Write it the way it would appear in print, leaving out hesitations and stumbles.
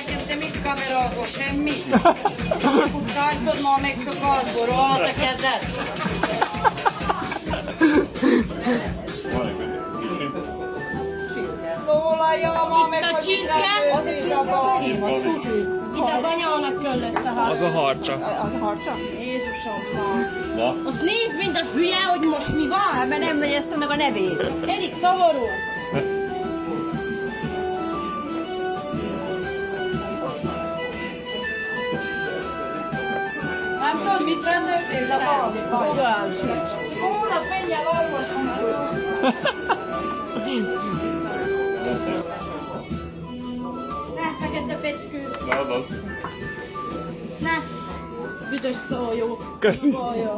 nekem te mit kamerázol? Semmit? Látod, ma megszakadból, rohadt a kezed. Szólaljam, ma meg, hogy Itt a banyónak kellett a harcsa. Az a harcsa. Az a harcsa? Jézusom, Na? azt nézd, mint a hülye, hogy most mi van. Hát, mert nem jegyeztem meg a nevét. Erik, szomorú. Nem tudod, mit rendeltél a valami baj? Fogalm sincs. Hónap menjél orvosnak. Ne, fekete peckő. Na, az. Ne. Büdös szólyó. Köszi. Szólyó.